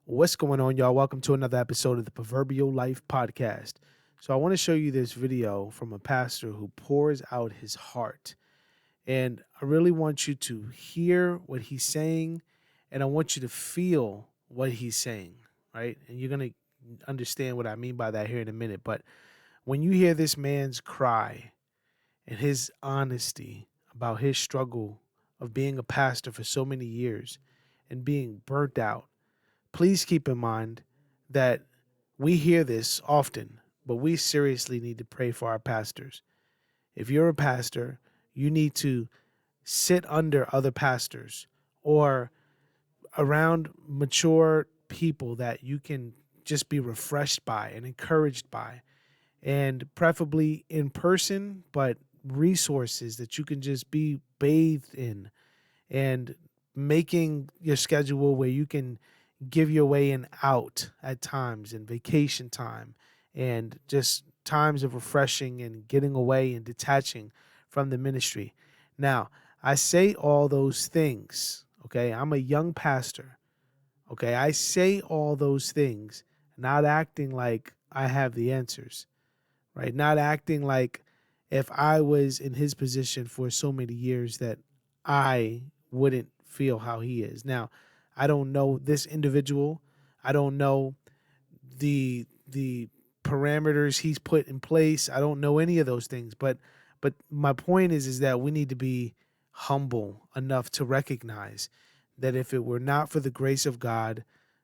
What's going on, y'all? Welcome to another episode of the Proverbial Life Podcast. So, I want to show you this video from a pastor who pours out his heart. And I really want you to hear what he's saying, and I want you to feel what he's saying, right? And you're going to understand what I mean by that here in a minute. But when you hear this man's cry and his honesty about his struggle of being a pastor for so many years and being burnt out, please keep in mind that we hear this often, but we seriously need to pray for our pastors. If you're a pastor, you need to sit under other pastors or around mature people that you can just be refreshed by and encouraged by, and preferably in person, but resources that you can just be bathed in, and making your schedule where you can give your way and out at times, and vacation time, and just times of refreshing and getting away and detaching from the ministry. Now, I say all those things, okay? I'm a young pastor, okay? I say all those things, not acting like I have the answers, right? Not acting like if I was in his position for so many years that I wouldn't feel how he is. Now, I don't know this individual. I don't know the parameters he's put in place. I don't know any of those things. But my point is that we need to be humble enough to recognize that if it were not for the grace of God,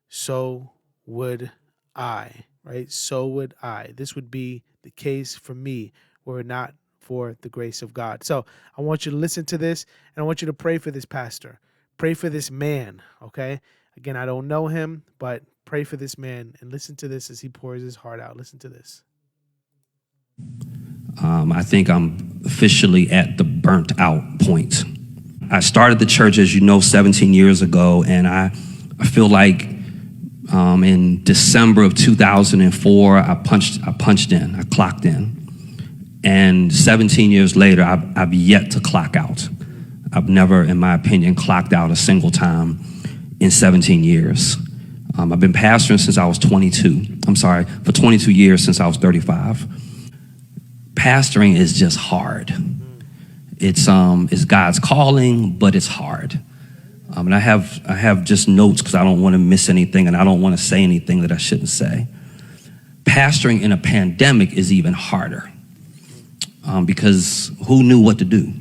so would I, right? So would I. This would be the case for me were it not for the grace of God. So I want you to listen to this, and I want you to pray for this pastor. Pray for this man, okay? Again, I don't know him, but pray for this man and listen to this as he pours his heart out. Listen to this. I think I'm officially at the burnt out point. I started the church, as you know, 17 years ago, and I feel like in December of 2004, I clocked in. And 17 years later, I've yet to clock out. I've never, in my opinion, clocked out a single time in 17 years. I've been pastoring since I was 22. For 22 years since I was 35. Pastoring is just hard. It's God's calling, but it's hard. And I have just notes because I don't want to miss anything, and I don't want to say anything that I shouldn't say. Pastoring in a pandemic is even harder because who knew what to do?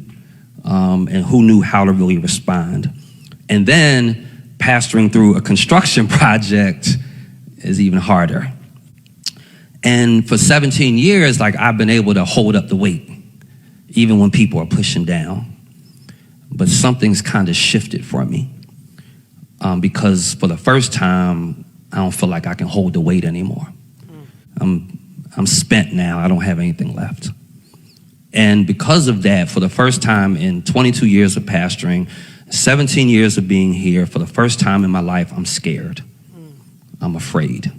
And who knew how to really respond. And then pastoring through a construction project is even harder. And for 17 years, I've been able to hold up the weight, even when people are pushing down. But something's kind of shifted for me because for the first time, I don't feel like I can hold the weight anymore. I'm spent now. I don't have anything left. And because of that, for the first time in 22 years of pastoring, 17 years of being here, for the first time in my life, I'm scared. I'm afraid.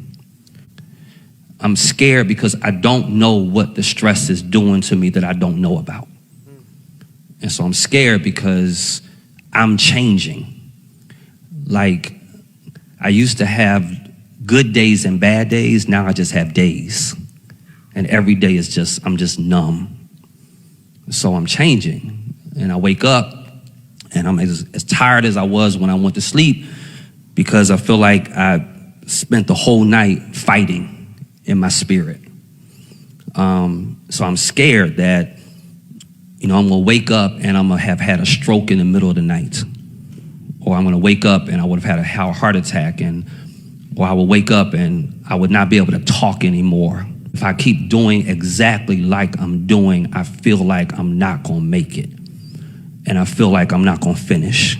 I'm scared because I don't know what the stress is doing to me that I don't know about. And so I'm scared because I'm changing. I used to have good days and bad days. Now I just have days. And every day is I'm just numb. So I'm changing, and I wake up, and I'm as tired as I was when I went to sleep because I feel like I spent the whole night fighting in my spirit. So I'm scared that, I'm going to wake up and I'm going to have had a stroke in the middle of the night, or I'm going to wake up and I would have had a heart attack, or I will wake up and I would not be able to talk anymore. If I keep doing exactly like I'm doing, I feel like I'm not going to make it. And I feel like I'm not going to finish.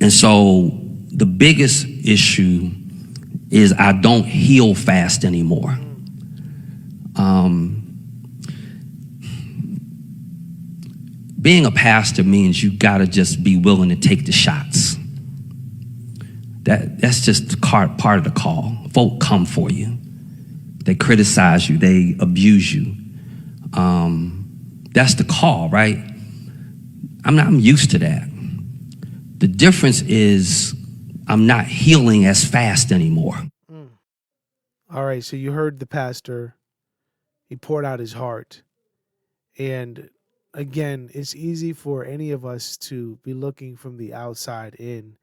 And so the biggest issue is I don't heal fast anymore. Being a pastor means you got to just be willing to take the shots. That's just part of the call. Folk come for you. They criticize you. They abuse you. That's the call, right? I'm used to that. The difference is I'm not healing as fast anymore. Mm. All right. So you heard the pastor. He poured out his heart. And again, it's easy for any of us to be looking from the outside in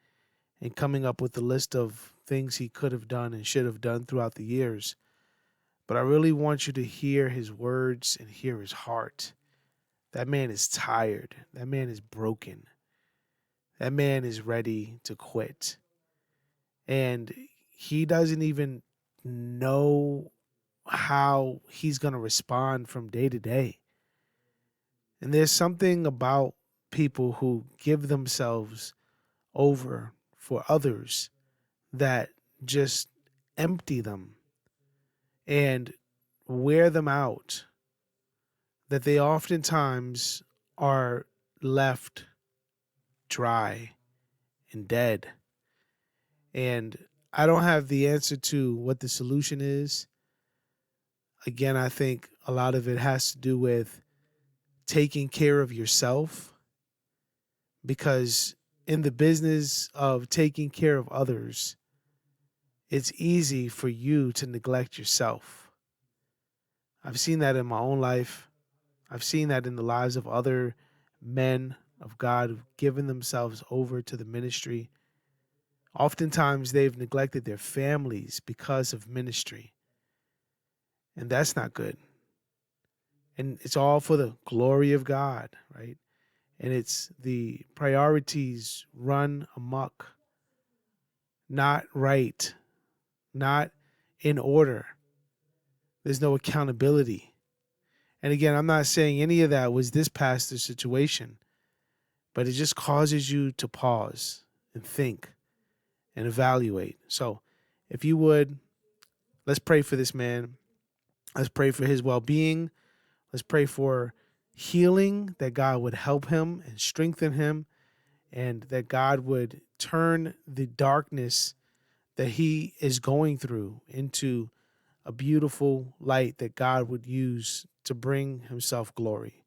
and coming up with a list of things he could have done and should have done throughout the years. But I really want you to hear his words and hear his heart. That man is tired. That man is broken. That man is ready to quit. And he doesn't even know how he's going to respond from day to day. And there's something about people who give themselves over for others that just empty them and wear them out, that they oftentimes are left dry and dead. And I don't have the answer to what the solution is. Again, I think a lot of it has to do with taking care of yourself, because in the business of taking care of others, it's easy for you to neglect yourself. I've seen that in my own life. I've seen that in the lives of other men of God who've given themselves over to the ministry. Oftentimes, they've neglected their families because of ministry. And that's not good. And it's all for the glory of God, right? And it's the priorities run amok, not right, not in order. There's no accountability. And again, I'm not saying any of that was this pastor's situation, but it just causes you to pause and think and evaluate. So if you would, let's pray for this man. Let's pray for his well-being. Let's pray for healing, that God would help him and strengthen him, and that God would turn the darkness that he is going through into a beautiful light that God would use to bring himself glory.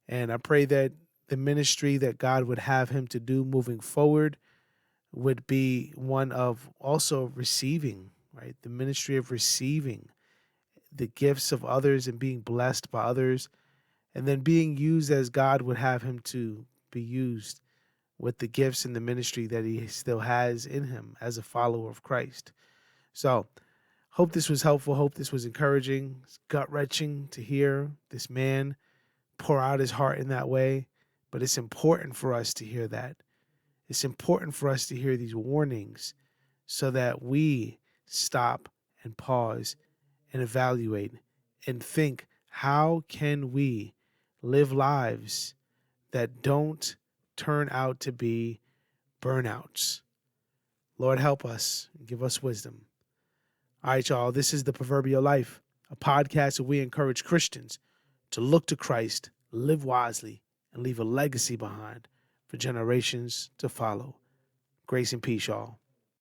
And I pray that the ministry that God would have him to do moving forward would be one of also receiving, right? The ministry of receiving the gifts of others and being blessed by others, and then being used as God would have him to be used with the gifts and the ministry that he still has in him as a follower of Christ. So, hope this was helpful. Hope this was encouraging. It's gut-wrenching to hear this man pour out his heart in that way, but it's important for us to hear that. It's important for us to hear these warnings so that we stop and pause and evaluate and think, how can we live lives that don't turn out to be burnouts? Lord, help us and give us wisdom. All right, y'all, this is The Proverbial Life, a podcast where we encourage Christians to look to Christ, live wisely, and leave a legacy behind for generations to follow. Grace and peace, y'all.